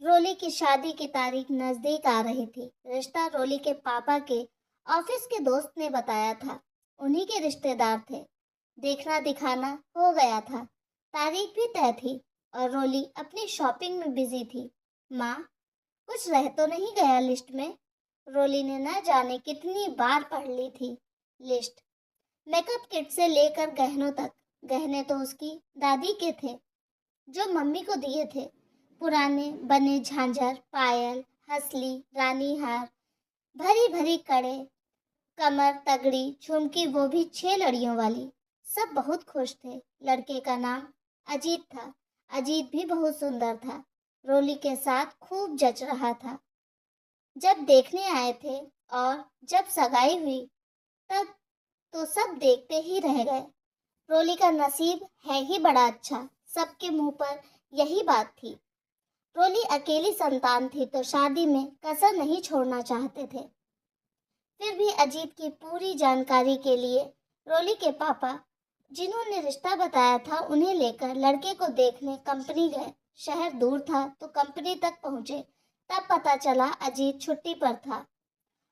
रोली की शादी की तारीख नजदीक आ रही थी। रिश्ता रोली के पापा के ऑफिस के दोस्त ने बताया था। उन्हीं के रिश्तेदार थे। देखना दिखाना हो गया था। तारीख भी तय थी और रोली अपनी शॉपिंग में बिजी थी। माँ, कुछ रह तो नहीं गया लिस्ट में? रोली ने न जाने कितनी बार पढ़ ली थी लिस्ट। मेकअप किट से लेकर गहनों तक। गहने तो उसकी दादी के थे, जो मम्मी को दिए थे। पुराने बने झांझर, पायल, हंसली, रानी हार, भरी भरी कड़े, कमर तगड़ी झुमकी, वो भी 6 लड़ियों वाली। सब बहुत खुश थे। लड़के का नाम अजीत था। अजीत भी बहुत सुंदर था। रोली के साथ खूब जच रहा था। जब देखने आए थे और जब सगाई हुई, तब तो सब देखते ही रह गए। रोली का नसीब है ही बड़ा अच्छा। सबके मुंह पर यही बात थी। रोली अकेली संतान थी तो शादी में कसर नहीं छोड़ना चाहते थे। फिर भी अजीत की पूरी जानकारी के लिए रोली के पापा, जिन्होंने रिश्ता बताया था, उन्हें लेकर लड़के को देखने कंपनी गए। शहर दूर था तो कंपनी तक पहुंचे। तब पता चला अजीत छुट्टी पर था।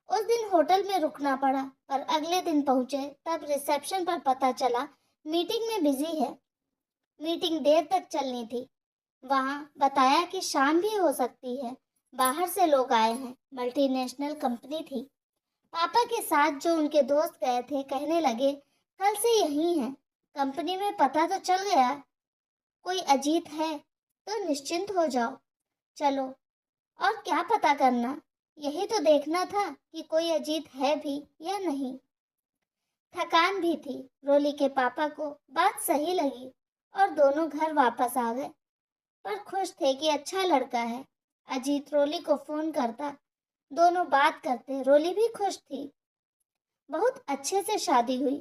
उस दिन होटल में रुकना पड़ा, पर अगले दिन पहुंचे तब रिसेप्शन पर पता चला मीटिंग में बिजी है। मीटिंग देर तक चलनी थी। वहां बताया कि शाम भी हो सकती है। बाहर से लोग आए हैं। मल्टीनेशनल कंपनी थी। पापा के साथ जो उनके दोस्त गए थे कहने लगे, कल से यही है। कंपनी में पता तो चल गया। कोई अजीत है तो निश्चिंत हो जाओ। चलो, और क्या पता करना? यही तो देखना था कि कोई अजीत है भी या नहीं। थकान भी थी। रोली के पापा को बात सही लगी और दोनों घर वापस आ गए। पर खुश थे कि अच्छा लड़का है। अजीत रोली को फोन करता, दोनों बात करते। रोली भी खुश थी। बहुत अच्छे से शादी हुई।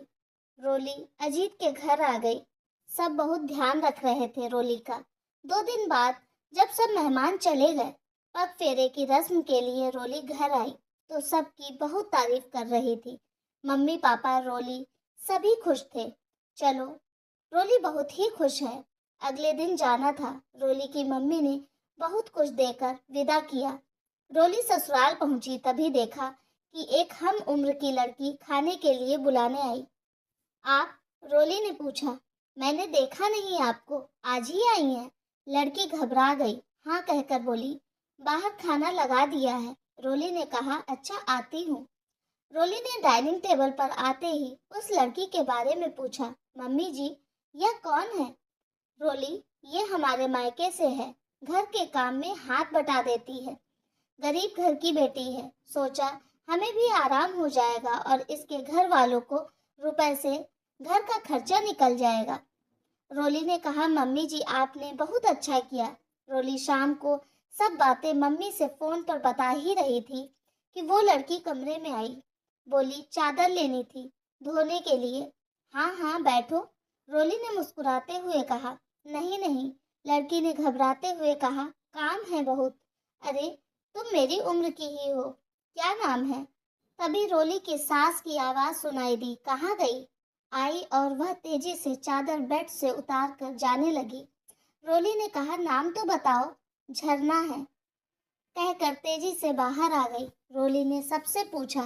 रोली अजीत के घर आ गई। सब बहुत ध्यान रख रहे थे रोली का। 2 दिन बाद जब सब मेहमान चले गए, पग फेरे की रस्म के लिए रोली घर आई तो सबकी बहुत तारीफ कर रही थी। मम्मी पापा रोली सभी खुश थे। चलो, रोली बहुत ही खुश है। अगले दिन जाना था। रोली की मम्मी ने बहुत कुछ देकर विदा किया। रोली ससुराल पहुंची तभी देखा कि एक हम उम्र की लड़की खाने के लिए बुलाने आई। आप? रोली ने पूछा। मैंने देखा नहीं आपको, आज ही आई हैं। लड़की घबरा गई। हाँ कहकर बोली, बाहर खाना लगा दिया है। रोली ने कहा, अच्छा आती हूँ। रोली ने डाइनिंग टेबल पर आते ही उस लड़की के बारे में पूछा। मम्मी जी, यह कौन है? रोली, ये हमारे मायके से है। घर के काम में हाथ बटा देती है। गरीब घर की बेटी है। सोचा हमें भी आराम हो जाएगा और इसके घर वालों को रुपए से घर का खर्चा निकल जाएगा। रोली ने कहा, मम्मी जी आपने बहुत अच्छा किया। रोली शाम को सब बातें मम्मी से फोन पर बता ही रही थी कि वो लड़की कमरे में आई। बोली, चादर लेनी थी धोने के लिए। हाँ हाँ बैठो, रोली ने मुस्कुराते हुए कहा। नहीं नहीं, लड़की ने घबराते हुए कहा, काम है बहुत। अरे, तुम मेरी उम्र की ही हो। क्या नाम है? तभी रोली की सास की आवाज सुनाई दी। कहाँ गई? आई और वह तेजी से चादर बेड से उतार कर जाने लगी। रोली ने कहा, नाम तो बताओ। झरना है, कहकर तेजी से बाहर आ गई। रोली ने सबसे पूछा,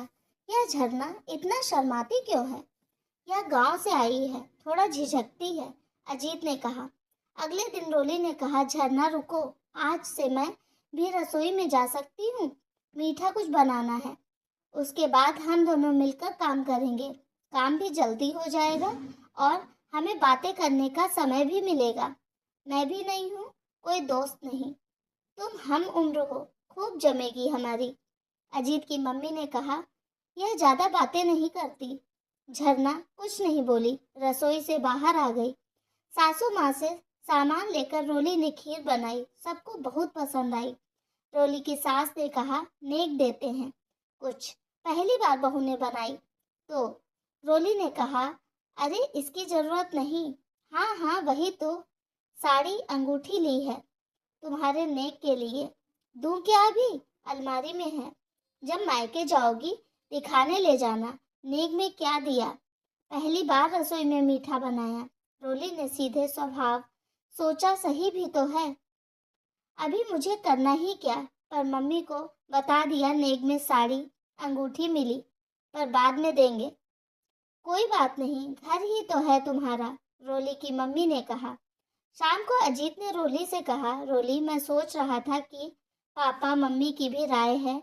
यह झरना इतना शर्माती क्यों है? यह गांव से आई है, थोड़ा झिझकती है, अजीत ने कहा। अगले दिन रोली ने कहा, झरना रुको, आज से मैं भी रसोई में जा सकती हूँ। मीठा कुछ बनाना है। उसके बाद हम दोनों मिलकर काम करेंगे। काम भी जल्दी हो जाएगा और हमें बातें करने का समय भी मिलेगा। मैं भी नहीं हूँ, कोई दोस्त नहीं। तुम हम उम्र हो, खूब जमेगी हमारी। अजीत की मम्मी ने कहा, यह ज्यादा बातें नहीं करती। झरना कुछ नहीं बोली, रसोई से बाहर आ गई। सासू माँ से सामान लेकर रोली ने खीर बनाई। सबको बहुत पसंद आई। रोली की सास ने कहा, नेक देते हैं कुछ, पहली बार बहू ने बनाई। तो रोली ने कहा, अरे इसकी जरूरत नहीं। हाँ हाँ वही तो, साड़ी अंगूठी ली है तुम्हारे नेक के लिए। दूं क्या? अभी अलमारी में है, जब मायके जाओगी दिखाने ले जाना। नेक में क्या दिया? पहली बार रसोई में मीठा बनाया। रोली ने सीधे स्वभाव सोचा, सही भी तो है। अभी मुझे करना ही क्या, पर मम्मी को बता दिया नेक में साड़ी अंगूठी मिली, पर बाद में देंगे। कोई बात नहीं, घर ही तो है तुम्हारा, रोली की मम्मी ने कहा। शाम को अजीत ने रोली से कहा, रोली मैं सोच रहा था कि पापा मम्मी की भी राय है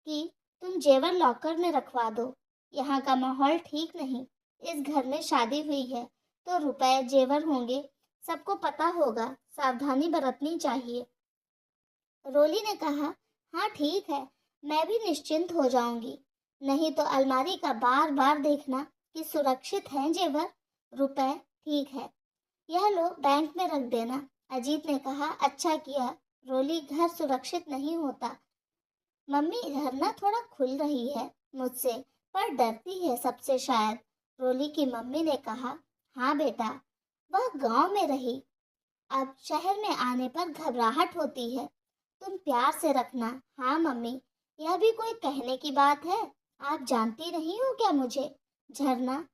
कि तुम जेवर लॉकर में रखवा दो। यहाँ का माहौल ठीक नहीं, इस घर में शादी हुई है तो रुपए जेवर होंगे, सबको पता होगा, सावधानी बरतनी चाहिए। रोली ने कहा, हाँ ठीक है, मैं भी निश्चिंत हो जाऊंगी। नहीं तो अलमारी का बार बार देखना कि सुरक्षित हैं जेवर, रुपए, ठीक है, यह लो बैंक में रख देना। अजीत ने कहा, अच्छा किया, रोली घर सुरक्षित नहीं होता। मम्मी झरना थोड़ा खुल रही है मुझसे, पर डरती है सबसे शायद। रोली की मम्मी ने कहा, हाँ बेटा, वह गांव में रही, अब शहर में आने पर घबराहट होती है, तुम प्यार से रखना। हाँ मम्मी, यह भी कोई कहने की बात है, आप जानती नहीं हो क्या मुझे? झरना,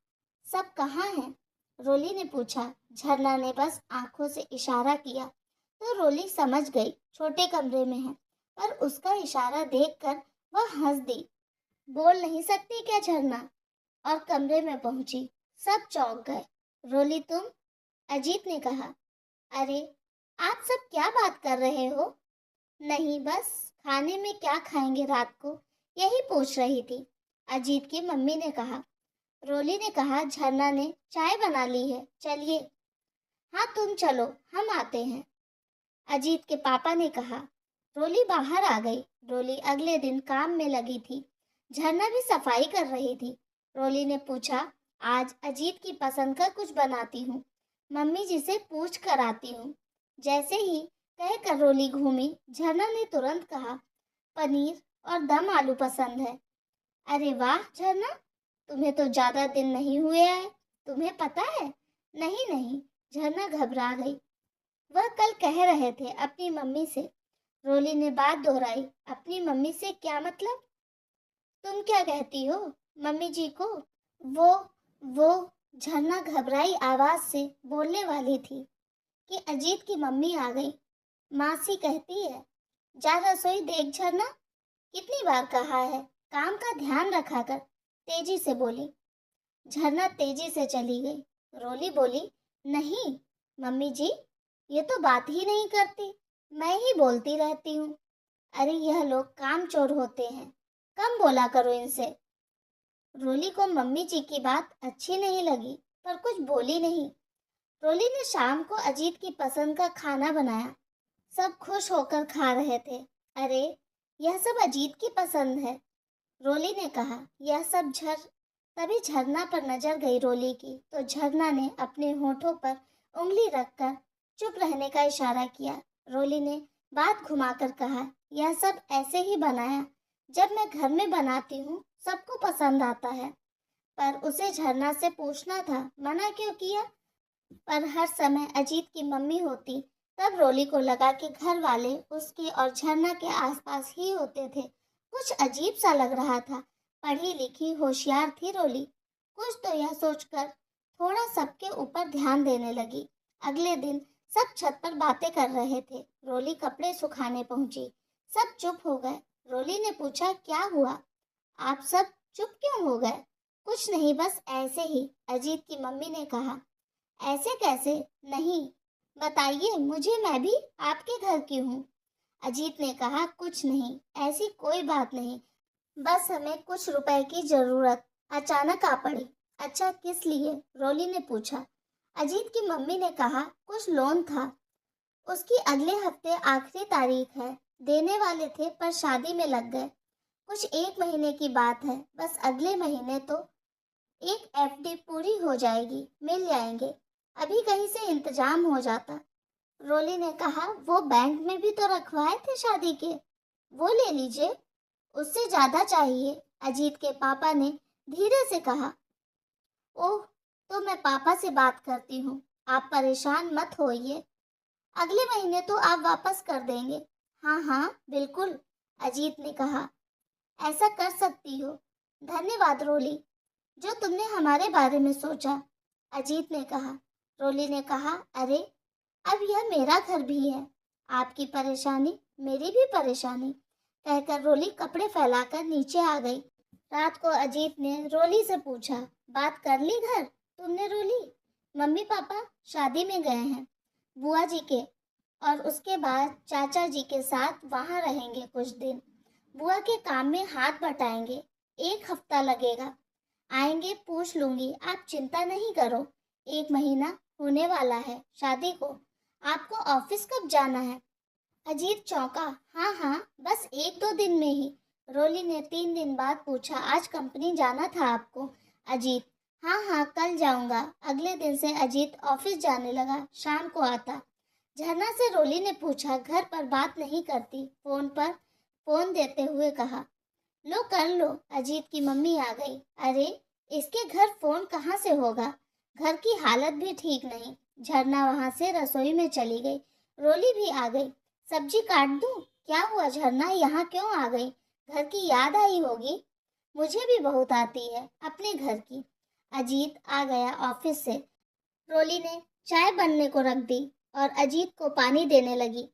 सब कहाँ है? रोली ने पूछा। झरना ने बस आंखों से इशारा किया तो रोली समझ गई छोटे कमरे में है, पर उसका इशारा देखकर वह हंस दी। बोल नहीं सकती क्या झरना? और कमरे में पहुंची। सब चौंक गए। रोली तुम? अजीत ने कहा। अरे, आप सब क्या बात कर रहे हो? नहीं, बस खाने में क्या खाएंगे रात को, यही पूछ रही थी, अजीत की मम्मी ने कहा। रोली ने कहा, झरना ने चाय बना ली है, चलिए। हाँ तुम चलो, हम आते हैं, अजीत के पापा ने कहा। रोली बाहर आ गई। रोली अगले दिन काम में लगी थी। झरना भी सफाई कर रही थी। रोली ने पूछा, आज अजीत की पसंद का कुछ बनाती हूँ, मम्मी जी से पूछ कर आती हूँ। जैसे ही कहकर रोली घूमी, झरना ने तुरंत कहा, पनीर और दम आलू पसंद है। अरे वाह झरना, तुम्हें तो ज्यादा दिन नहीं हुए आए, तुम्हें पता है? नहीं नहीं, झरना घबरा गई। वह कल कह रहे थे अपनी मम्मी से। रोली ने बात दोहराई, अपनी मम्मी से क्या मतलब? तुम क्या कहती हो मम्मी जी को? वो वो झरना घबराई आवाज से बोलने वाली थी कि अजीत की मम्मी आ गई। मासी कहती है, जा रसोई देख झरना, कितनी बार कहा है, काम का ध्यान रखा कर, तेजी से बोली। झरना तेजी से चली गई। रोली बोली, नहीं मम्मी जी, ये तो बात ही नहीं करती, मैं ही बोलती रहती हूँ। अरे यह लोग कामचोर होते हैं, कम बोला करो इनसे। रोली को मम्मी जी की बात अच्छी नहीं लगी, पर कुछ बोली नहीं। रोली ने शाम को अजीत की पसंद का खाना बनाया। सब खुश होकर खा रहे थे। अरे, यह सब अजीत की पसंद है, रोली ने कहा। यह सब तभी झरना पर नजर गई रोली की, तो झरना ने अपने होठों पर उंगली रखकर चुप रहने का इशारा किया। रोली ने बात घुमाकर कहा, यह सब ऐसे ही बनाया, जब मैं घर में बनाती हूँ सबको पसंद आता है। पर उसे झरना से पूछना था, मना क्यों किया? पर हर समय अजीत की मम्मी होती, तब रोली को लगा कि घर वाले उसके और झरना के आसपास ही होते थे। कुछ अजीब सा लग रहा था। पढ़ी लिखी होशियार थी रोली, कुछ तो यह सोचकर थोड़ा सबके ऊपर ध्यान देने लगी। अगले दिन सब छत पर बातें कर रहे थे। रोली कपड़े सुखाने पहुंची। सब चुप हो गए। रोली ने पूछा, क्या हुआ, आप सब चुप क्यों हो गए? कुछ नहीं, बस ऐसे ही, अजीत की मम्मी ने कहा। ऐसे कैसे? नहीं, बताइए मुझे, मैं भी आपके घर की हूँ। अजीत ने कहा, कुछ नहीं, ऐसी कोई बात नहीं, बस हमें कुछ रुपए की जरूरत अचानक आ पड़ी। अच्छा, किस लिए? रोली ने पूछा। अजीत की मम्मी ने कहा, कुछ लोन था, उसकी अगले हफ्ते आखिरी तारीख है, देने वाले थे पर शादी में लग गए। कुछ 1 महीने की बात है, बस अगले महीने तो एक एफडी पूरी हो जाएगी, मिल जाएंगे, अभी कहीं से इंतजाम हो जाता। रोली ने कहा, वो बैंक में भी तो रखवाए थे शादी के, वो ले लीजिए, उससे ज्यादा चाहिए, अजीत के पापा ने धीरे से कहा। ओह, तो मैं पापा से बात करती हूँ, आप परेशान मत होइए, अगले महीने तो आप वापस कर देंगे। हाँ हाँ बिल्कुल, अजीत ने कहा, ऐसा कर सकती हो, धन्यवाद रोली, जो तुमने हमारे बारे में सोचा, अजीत ने कहा। रोली ने कहा, अरे अब यह मेरा घर भी है, आपकी परेशानी मेरी भी परेशानी, कहकर रोली कपड़े फैलाकर नीचे आ गई। रात को अजीत ने रोली से पूछा, बात कर ली घर तुमने रोली? मम्मी पापा शादी में गए हैं, बुआ जी के, और उसके बाद चाचा जी के साथ वहाँ रहेंगे कुछ दिन। बुआ के काम में हाथ बटाएंगे, 1 हफ्ता लगेगा। आएंगे पूछ लूंगी, आप चिंता नहीं करो। 1 महीना होने वाला है शादी को। आपको ऑफिस कब जाना है? अजीत चौंका। हाँ हाँ, बस 1-2 दिन में ही। रोली ने 3 दिन बाद पूछा, आज कंपनी जाना था आपको? अजीत, हाँ हाँ कल जाऊंगा। अगले दिन से अजीत ऑफिस जाने लगा, शाम को आता। झरना से रोली ने पूछा, घर पर बात नहीं करती? फोन पर फोन देते हुए कहा, लो कर लो। अजीत की मम्मी आ गई। अरे इसके घर फोन कहाँ से होगा? घर की हालत भी ठीक नहीं। झरना वहां से रसोई में चली गई। रोली भी आ गई। सब्जी काट दूं? क्या हुआ झरना, यहाँ क्यों आ गई? घर की याद आई होगी। मुझे भी बहुत आती है अपने घर की। अजीत आ गया ऑफिस से। रोली ने चाय बनने को रख दी और अजीत को पानी देने लगी।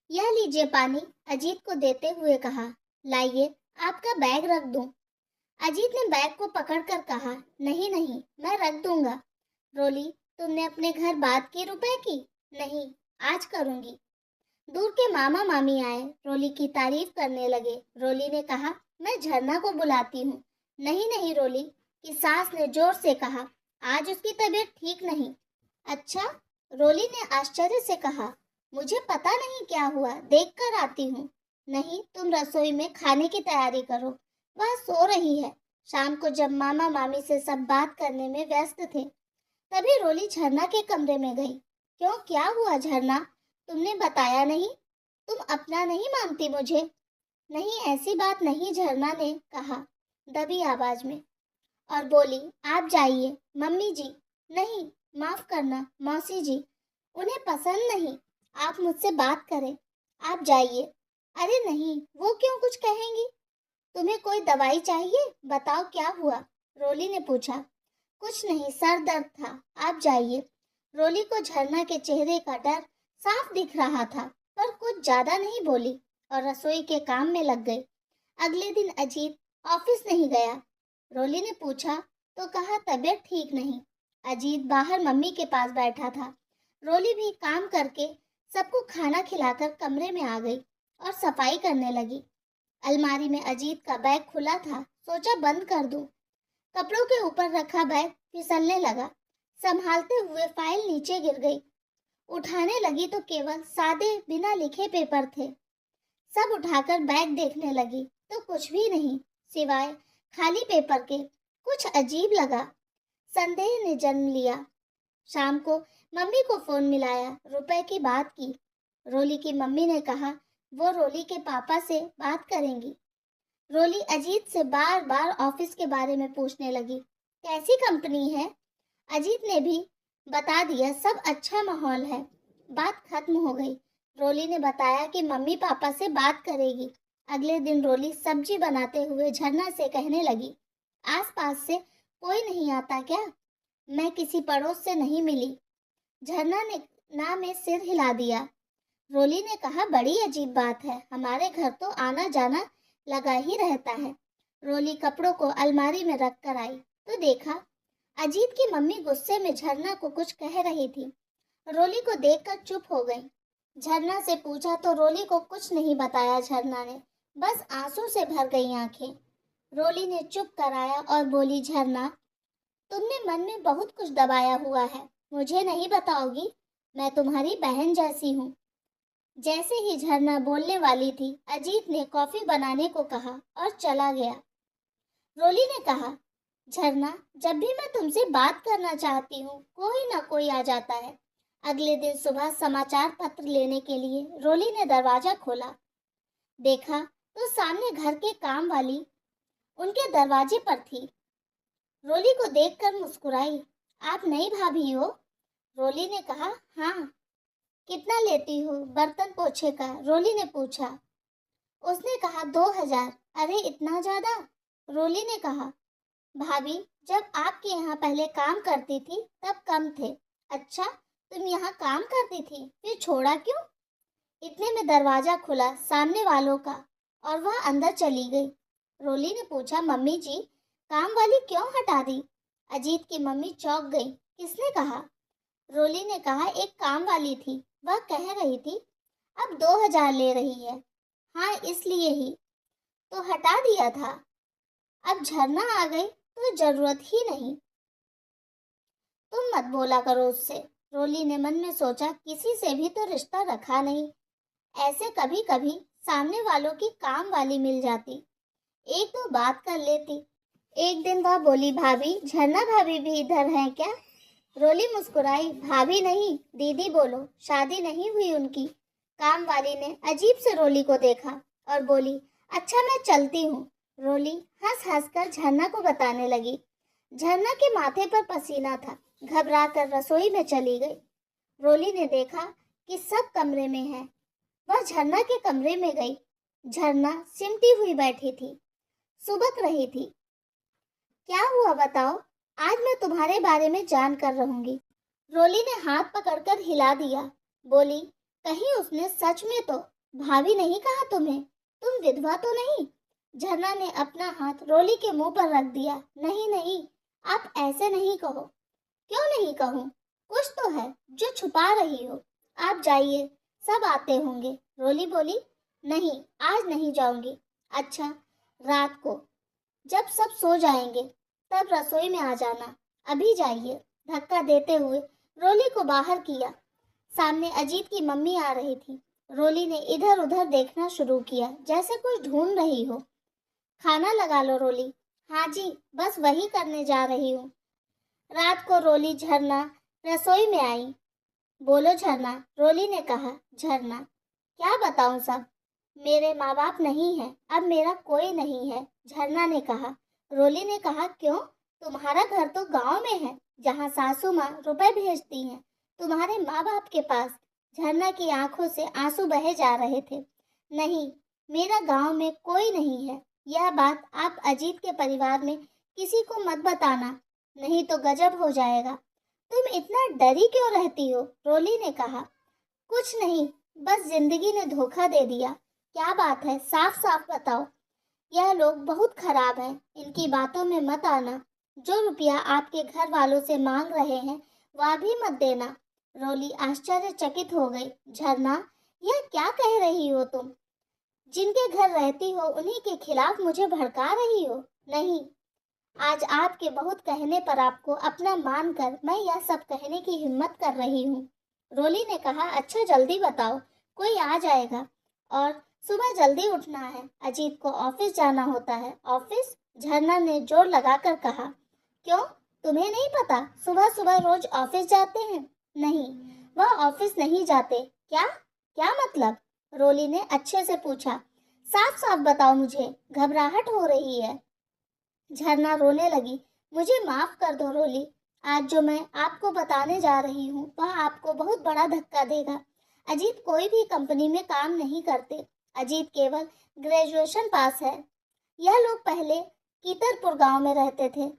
यह लीजिए पानी, अजीत को देते हुए कहा। लाइए, आपका बैग रख दूं? अजीत ने बैग को पकड़कर कहा, नहीं नहीं मैं रख दूंगा। रोली, तुमने अपने घर बात की रुपए की? नहीं, आज करूंगी। दूर के मामा मामी आए, रोली की तारीफ करने लगे। रोली ने कहा, मैं झरना को बुलाती हूँ। नहीं नहीं रोली, की सास ने जोर से कहा, आज उसकी तबीयत ठीक नहीं। अच्छा? रोली ने आश्चर्य से कहा, मुझे पता नहीं क्या हुआ, देख कर आती हूँ। नहीं, तुम रसोई में खाने की तैयारी करो, वह सो रही है। शाम को जब मामा मामी से सब बात करने में व्यस्त थे, तभी रोली झरना के कमरे में गई। क्यों, क्या हुआ झरना? तुमने बताया नहीं? तुम अपना नहीं मानती मुझे? नहीं, ऐसी बात नहीं, झरना ने कहा दबी आवाज में, और बोली, आप जाइए। मम्मी जी, नहीं, माफ करना मौसी जी, उन्हें पसंद नहीं आप मुझसे बात करें, आप जाइए। अरे नहीं, वो क्यों कुछ कहेंगी? तुम्हें कोई दवाई चाहिए? बताओ क्या हुआ? रोली ने पूछा। कुछ नहीं, सर दर्द था, आप जाइए। रोली को झरना के चेहरे का डर साफ दिख रहा था, पर कुछ ज्यादा नहीं बोली और रसोई के काम में लग गई। अगले दिन अजीत ऑफिस नहीं गया। रोली ने पूछा तो कहा तबीयत ठीक नहीं। अजीत बाहर मम्मी के पास बैठा था। रोली भी काम करके सबको खाना खिलाकर कमरे में आ गई और सफाई करने लगी। अलमारी में अजीत का बैग खुला था, सोचा बंद कर दूं। कपड़ों के ऊपर रखा बैग फिसलने लगा। संभालते हुए फाइल नीचे गिर गई। उठाने लगी तो केवल सादे बिना लिखे पेपर थे। सब उठाकर बैग देखने लगी तो कुछ भी नहीं सिवाय खाली पेपर के। कुछ अजीब लगा। संदेह ने जन्म लिया। शाम को मम्मी को फोन मिलाया, रुपए की बात की। रोली की मम्मी ने कहा वो रोली के पापा से बात करेंगी। रोली अजीत से बार बार ऑफिस के बारे में पूछने लगी, कैसी कंपनी है? अजीत ने भी बता दिया, सब अच्छा माहौल है। बात खत्म हो गई। रोली ने बताया कि मम्मी पापा से बात करेगी। अगले दिन रोली सब्जी बनाते हुए झरना से कहने लगी, आसपास से कोई नहीं आता क्या? मैं किसी पड़ोस से नहीं मिली। झरना ने ना में सिर हिला दिया। रोली ने कहा, बड़ी अजीब बात है, हमारे घर तो आना जाना लगा ही रहता है। रोली कपड़ों को अलमारी में रख कर आई तो देखा अजीत की मम्मी गुस्से में झरना को कुछ कह रही थी। रोली को देखकर चुप हो गई। झरना से पूछा तो रोली को कुछ नहीं बताया। झरना ने बस आंसू से भर गई आंखें। रोली ने चुप कराया और बोली, झरना तुमने मन में बहुत कुछ दबाया हुआ है, मुझे नहीं बताओगी? मैं तुम्हारी बहन जैसी हूँ। जैसे ही झरना बोलने वाली थी, अजीत ने कॉफी बनाने को कहा और चला गया। रोली ने कहा, झरना जब भी मैं तुमसे बात करना चाहती हूँ, कोई ना कोई आ जाता है। अगले दिन सुबह समाचार पत्र लेने के लिए रोली ने दरवाजा खोला। देखा तो सामने घर के काम वाली उनके दरवाजे पर थी। रोली को देखकर मुस्कुराई। आप नई भाभी हो? रोली ने कहा, हाँ। कितना लेती हो बर्तन पोछे का? रोली ने पूछा। उसने कहा, 2000। अरे इतना ज्यादा? रोली ने कहा, भाभी जब आपके यहाँ पहले काम करती थी तब कम थे। अच्छा, तुम यहाँ काम करती थी, फिर छोड़ा क्यों? इतने में दरवाजा खुला सामने वालों का और वह अंदर चली गई। रोली ने पूछा, मम्मी जी, काम वाली क्यों हटा दी? अजीत की मम्मी चौंक गई। किसने कहा? रोली ने कहा, एक काम वाली थी, वह कह रही थी अब 2000 ले रही है। हाँ, इसलिए ही तो हटा दिया था। अब झरना आ गई तो जरूरत ही नहीं। तुम मत बोला करो उससे। रोली ने मन में सोचा, किसी से भी तो रिश्ता रखा नहीं, ऐसे कभी कभी सामने वालों की काम वाली मिल जाती, एक दो बात कर लेती। एक दिन वह बोली, भाभी, झरना भाभी भी इधर हैं क्या? रोली मुस्कुराई, भाभी नहीं, दीदी बोलो, शादी नहीं हुई उनकी। काम वाली ने अजीब से रोली को देखा और बोली, अच्छा मैं चलती हूँ। रोली हंस हंस कर झरना को बताने लगी। झरना के माथे पर पसीना था, घबरा कर रसोई में चली गई। रोली ने देखा कि सब कमरे में है। वह झरना के कमरे में गई। झरना सिमटी हुई बैठी थी, सुबक रही थी। क्या हुआ बताओ, आज मैं तुम्हारे बारे में जान कर रहूंगी। रोली ने हाथ पकड़कर हिला दिया, बोली, कहीं उसने सच में तो भाभी नहीं कहा तुम्हें? तुम विधवा तो नहीं? झरना ने अपना हाथ रोली के मुंह पर रख दिया। नहीं नहीं, आप ऐसे नहीं कहो। क्यों नहीं कहूँ? कुछ तो है जो छुपा रही हो। आप जाइए, सब आते होंगे। रोली बोली, नहीं, आज नहीं जाऊंगी। अच्छा, रात को जब सब सो जाएंगे तब रसोई में आ जाना, अभी जाइए। धक्का देते हुए रोली को बाहर किया। सामने अजीत की मम्मी आ रही थी। रोली ने इधर उधर देखना शुरू किया, जैसे कुछ ढूंढ रही हो। खाना लगा लो रोली। हाँ जी, बस वही करने जा रही हूँ। रात को रोली झरना रसोई में आई। बोलो झरना, रोली ने कहा। झरना, क्या बताऊं सब? मेरे माँ बाप नहीं है, अब मेरा कोई नहीं है, झरना ने कहा। रोली ने कहा, क्यों? तुम्हारा घर तो गांव में है, जहाँ सासू माँ रुपए भेजती हैं, तुम्हारे माँ बाप के पास। झरना की आंखों से आंसू बहे जा रहे थे। नहीं, मेरा गांव में कोई नहीं है। यह बात आप अजीत के परिवार में किसी को मत बताना, नहीं तो गजब हो जाएगा। तुम इतना डरी क्यों रहती हो? रोली ने कहा। कुछ नहीं, बस जिंदगी ने धोखा दे दिया। क्या बात है, साफ साफ बताओ। यह लोग बहुत खराब हैं, इनकी बातों में मत आना। जो रुपया आपके घर वालों से मांग रहे हैं वह भी मत देना। रोली आश्चर्यचकित हो गई। झरना, यह क्या कह रही हो तुम? जिनके घर रहती हो उन्हीं के खिलाफ मुझे भड़का रही हो? नहीं, आज आपके बहुत कहने पर आपको अपना मानकर मैं यह सब कहने की हिम्मत कर रही हूँ। रोली ने कहा, अच्छा जल्दी बताओ, कोई आ जाएगा और सुबह जल्दी उठना है, अजीत को ऑफिस जाना होता है। ऑफिस? झरना ने जोर लगाकर कहा। क्यों, तुम्हें नहीं पता सुबह सुबह रोज ऑफिस जाते हैं? नहीं, वह ऑफिस नहीं जाते। क्या? क्या मतलब? रोली ने अच्छे से पूछा। साफ साफ बताओ, मुझे घबराहट हो रही है। झरना रोने लगी। मुझे माफ कर दो रोली, आज जो मैं आपको बताने जा रही हूँ वह आपको बहुत बड़ा धक्का देगा। अजीत कोई भी कंपनी में काम नहीं करते। अजीत केवल ग्रेजुएशन पास है। यह लोग पहले कीतरपुर गांव में रहते थे।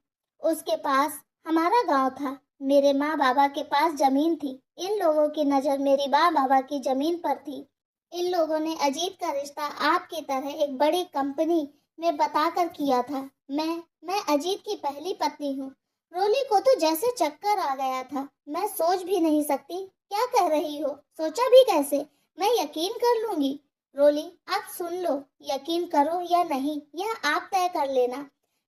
उसके पास हमारा गांव था। मेरे माँ बाबा के पास जमीन थी। इन लोगों की नज़र मेरी माँ बाबा की जमीन पर थी। इन लोगों ने अजीत का रिश्ता आपकी तरह एक बड़ी कंपनी में बताकर किया था। मैं अजीत की पहली पत्नी हूँ। रोली को तो जैसे चक्कर आ गया था। मैं सोच भी नहीं सकती। क्या कह रही हो? सोचा भी कैसे? मैं यकीन कर लूंगी। रोली, आप सुन लो, यकीन करो या नहीं यह आप तय कर लेना।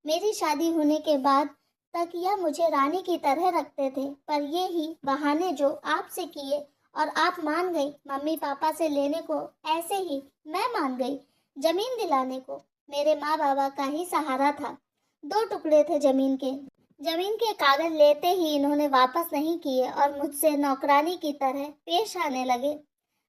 मेरी शादी होने के बाद तक यह मुझे रानी की तरह रखते थे, पर ये ही बहाने जो आपसे किए और आप मान गई। मम्मी पापा से लेने को, ऐसे ही मैं मान गई। जमीन दिलाने को मेरे माँ बाबा का ही सहारा था। 2 टुकड़े थे जमीन के। जमीन के कागज लेते ही इन्होंने वापस नहीं किए और मुझसे नौकरानी की तरह पेश आने लगे।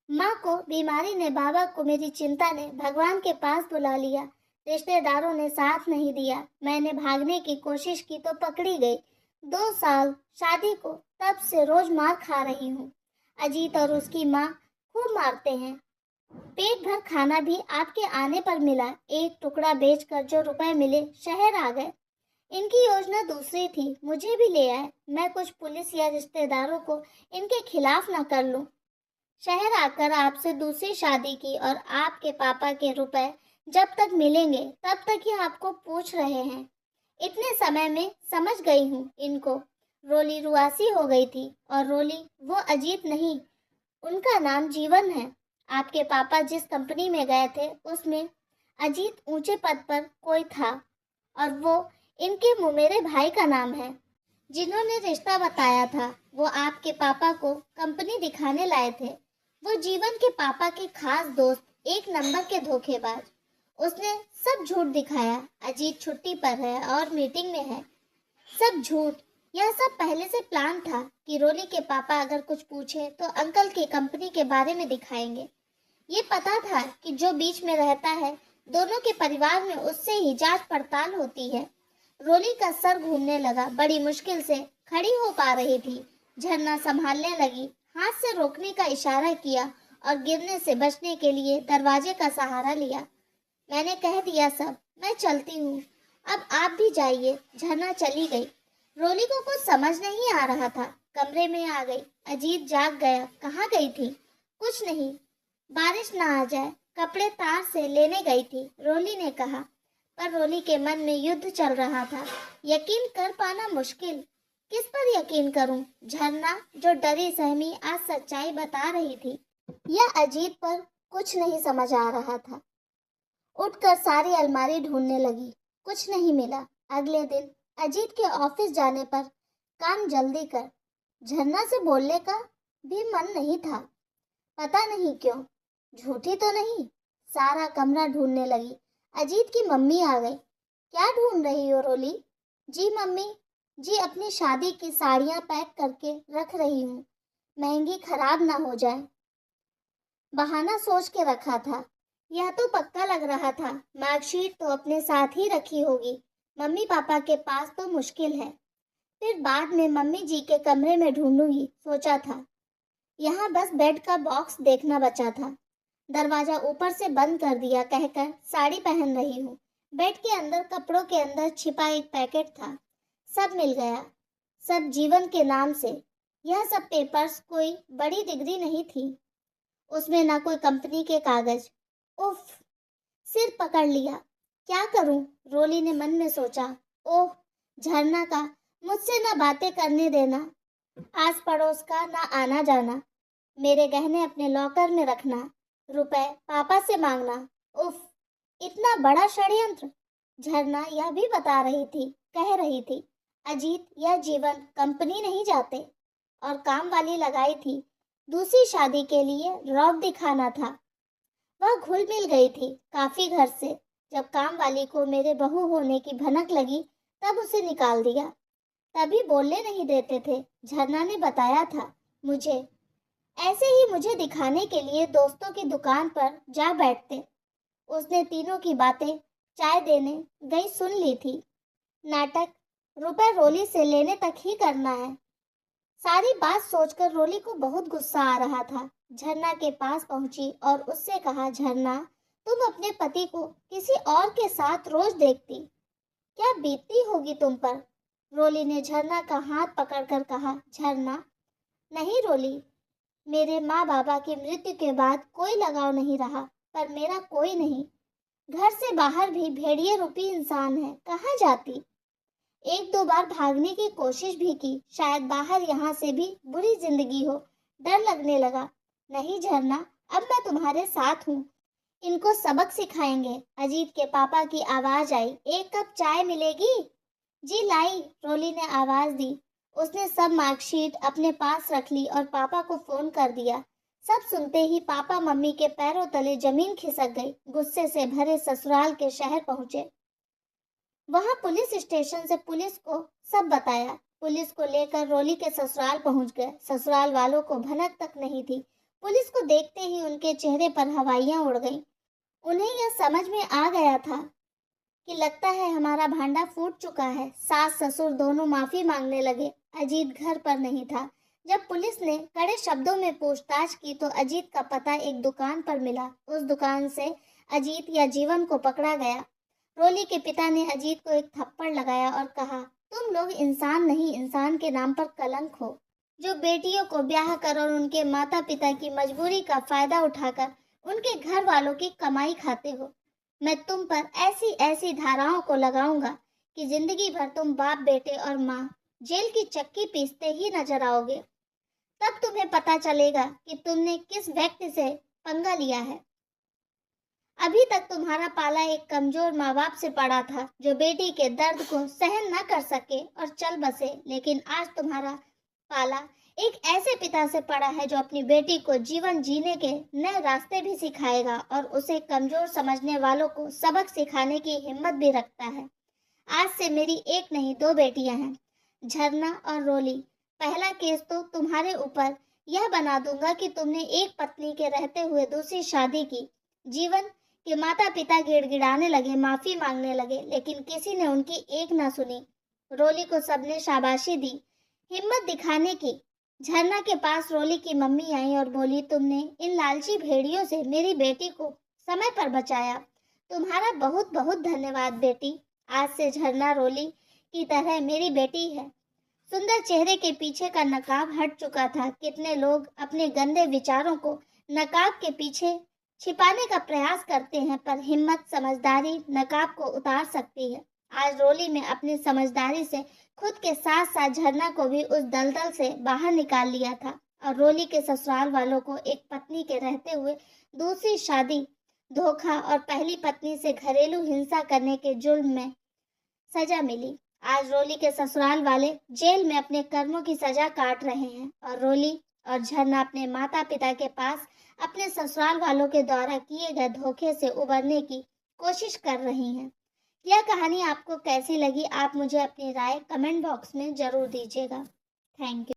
माँ को बीमारी ने, बाबा को मेरी चिंता ने भगवान के पास बुला लिया। रिश्तेदारों ने साथ नहीं दिया। मैंने भागने की कोशिश की तो पकड़ी गई। 2 साल शादी को, तब से रोज मार खा रही हूँ। अजीत और उसकी माँ खूब मारते हैं। पेट भर खाना भी आपके आने पर मिला। एक टुकड़ा बेचकर जो रुपए मिले शहर आ गए। इनकी योजना दूसरी थी, मुझे भी ले आए। मैं कुछ पुलिस या रिश्तेदारों को इनके खिलाफ न कर लूं। शहर आकर आपसे दूसरी शादी की और आपके पापा के रुपए जब तक मिलेंगे तब तक ही आपको पूछ रहे हैं। इतने समय में समझ गई हूँ इनको। रोली रुआसी हो गई थी। और रोली वो अजीत नहीं, उनका नाम जीवन है। आपके पापा जिस कंपनी में गए थे उसमें अजीत ऊंचे पद पर कोई था और वो इनके मुमेरे भाई का नाम है। जिन्होंने रिश्ता बताया था वो आपके पापा को कंपनी दिखाने लाए थे। वो जीवन के पापा के खास दोस्त, एक नंबर के धोखेबाज। उसने सब झूठ दिखाया। अजीत छुट्टी पर है और मीटिंग में है। सब झूठ। यह सब पहले से प्लान था कि रोली के पापा अगर कुछ पूछे तो अंकल की कंपनी के बारे में दिखाएंगे। ये पता था कि जो बीच में रहता है दोनों के परिवार में उससे ही जांच पड़ताल होती है। रोली का सर घूमने लगा। बड़ी मुश्किल से खड़ी हो पा रही थी। झरना संभालने लगी। हाथ से रोकने का इशारा किया और गिरने से बचने के लिए दरवाजे का सहारा लिया। मैंने कह दिया सब, मैं चलती हूँ, अब आप भी जाइए। झरना चली गई। रोली को कुछ समझ नहीं आ रहा था। कमरे में आ गई। अजीत जाग गया। कहाँ गई थी? कुछ नहीं, बारिश ना आ जाए, कपड़े तार से लेने गई थी, रोली ने कहा। पर रोली के मन में युद्ध चल रहा था। यकीन कर पाना मुश्किल। किस पर यकीन करूं? झरना जो डरी सहमी आज सच्चाई बता रही थी, या अजीत पर कुछ नहीं समझ आ रहा था। उठकर सारी अलमारी ढूंढने लगी। कुछ नहीं मिला। अगले दिन अजीत के ऑफिस जाने पर काम जल्दी कर, झरना से बोलने का भी मन नहीं था। पता नहीं क्यों, झूठी तो नहीं। सारा कमरा ढूंढने लगी। अजीत की मम्मी आ गई। क्या ढूंढ रही हो रोली? जी मम्मी जी, अपनी शादी की साड़ियां पैक करके रख रही हूँ, महंगी खराब ना हो जाए। बहाना सोच के रखा था। यह तो पक्का लग रहा था मार्कशीट तो अपने साथ ही रखी होगी। मम्मी पापा के पास तो मुश्किल है। फिर बाद में मम्मी जी के कमरे में ढूंढूंगी सोचा था। यहाँ बस बेड का बॉक्स देखना बचा था। दरवाजा ऊपर से बंद कर दिया कहकर साड़ी पहन रही हूँ। बेड के अंदर कपड़ों के अंदर छिपा एक पैकेट था। सब मिल गया। सब जीवन के नाम से। यह सब पेपर्स कोई बड़ी डिग्री नहीं थी। उसमें ना कोई कंपनी के कागज। उफ, सिर पकड़ लिया। क्या करूं? रोली ने मन में सोचा। ओह, झरना का मुझसे ना बातें करने देना, आस पड़ोस का ना आना जाना, मेरे गहने अपने लॉकर में रखना, रुपए पापा से मांगना। उफ, इतना बड़ा षड्यंत्र। झरना यह भी बता रही थी, कह रही थी, अजीत या जीवन कंपनी नहीं जाते और काम वाली लगाई थी। दूसरी शादी के लिए रौब दिखाना था। वह घुल मिल गई थी काफी घर से। जब काम वाली को मेरे बहू होने की भनक लगी तब उसे निकाल दिया। तभी बोलने नहीं देते थे। झरना ने बताया था मुझे। ऐसे ही मुझे दिखाने के लिए दोस्तों की दुकान पर जा बैठते। उसने तीनों की बातें चाय देने गई सुन ली थी। नाटक रुपए रोली से लेने तक ही करना है। सारी बात सोचकर रोली को बहुत गुस्सा आ रहा था। झरना के पास पहुंची और उससे कहा, झरना, तुम अपने पति को किसी और के साथ रोज देखती, क्या बीतती होगी तुम पर? रोली ने झरना का हाथ पकड़कर कहा, झरना, नहीं रोली, मेरे माँ बाबा की मृत्यु के बाद कोई लगाव नहीं रहा, पर मेरा कोई नहीं। घर से बाहर भी भेड़िए रूपी इंसान है, कहाँ जाती? एक दो बार भागने की कोशिश भी की, शायद बाहर यहाँ से भी बुरी जिंदगी हो। डर लगने लगा। नहीं झरना, अब मैं तुम्हारे साथ हूँ। इनको सबक सिखाएंगे। अजीत के पापा की आवाज आई, एक कप चाय मिलेगी? जी लाई, रोली ने आवाज दी। उसने सब मार्कशीट अपने पास रख ली और पापा को फोन कर दिया। सब सुनते ही पापा मम्मी के पैरों तले जमीन खिसक गई। गुस्से से भरे ससुराल के शहर पहुंचे। वहां पुलिस स्टेशन से पुलिस को सब बताया। पुलिस को लेकर रोली के ससुराल पहुंच गए। ससुराल वालों को भनक तक नहीं थी। पुलिस को देखते ही उनके चेहरे पर हवाइयां उड़ गईं। उन्हें यह समझ में आ गया था कि लगता है हमारा भांडा फूट चुका है। सास ससुर दोनों माफी मांगने लगे। अजीत घर पर नहीं था। जब पुलिस ने कड़े शब्दों में पूछताछ की तो अजीत का पता एक दुकान पर मिला। उस दुकान से अजीत या जीवन को पकड़ा गया। रोली के पिता ने अजीत को एक थप्पड़ लगाया और कहा, तुम लोग इंसान नहीं, इंसान के नाम पर कलंक हो। जो बेटियों को ब्याह कर और उनके माता पिता की मजबूरी का फायदा उठाकर उनके घर वालों की कमाई खाते हो। मैं तुम पर ऐसी ऐसी धाराओं को लगाऊंगा कि जिंदगी भर तुम बाप बेटे और माँ जेल की चक्की पीसते ही नजर आओगे। तब तुम्हें पता चलेगा कि तुमने किस व्यक्ति से पंगा लिया है। अभी तक तुम्हारा पाला एक कमजोर माँ बाप से पड़ा था, जो बेटी के दर्द को सहन न कर सके और चल बसे। लेकिन आज तुम्हारा पाला एक ऐसे पिता से पड़ा है जो अपनी बेटी को जीवन जीने के नए रास्ते भी सिखाएगा और उसे कमजोर समझने वालों को सबक सिखाने की हिम्मत भी रखता है। आज से मेरी एक नहीं दो बेटियां हैं, झरना और रोली। पहला केस तो तुम्हारे ऊपर यह बना दूंगा कि तुमने एक पत्नी के रहते हुए दूसरी शादी की। जीवन के माता पिता गिड़गिड़ाने लगे, माफी मांगने लगे, लेकिन किसी ने उनकी एक ना सुनी। रोली को सबने शाबाशी दी, हिम्मत दिखाने की। झरना के पास रोली की मम्मी आई और बोली, तुमने इन लालची भेड़ियों से मेरी बेटी को समय पर बचाया। तुम्हारा बहुत बहुत धन्यवाद बेटी। आज से झरना रोली की तरह मेरी बेटी है। सुंदर चेहरे के पीछे का नकाब हट चुका था। कितने लोग अपने गंदे विचारों को नकाब के पीछे छिपाने का प्रयास करते हैं, पर हिम्मत समझदारी नकाब को उतार सकती है। आज रोली ने अपनी समझदारी से खुद के साथ साथ झरना को भी उस दलदल से बाहर निकाल लिया था और रोली के ससुराल वालों को एक पत्नी के रहते हुए दूसरी शादी, धोखा और पहली पत्नी से घरेलू हिंसा करने के जुर्म में सजा मिली। आज रोली के ससुराल वाले जेल में अपने कर्मों की सजा काट रहे हैं और रोली और झरना अपने माता पिता के पास अपने ससुराल वालों के द्वारा किए गए धोखे से उबरने की कोशिश कर रही हैं। यह कहानी आपको कैसी लगी, आप मुझे अपनी राय कमेंट बॉक्स में जरूर दीजिएगा। Thank you.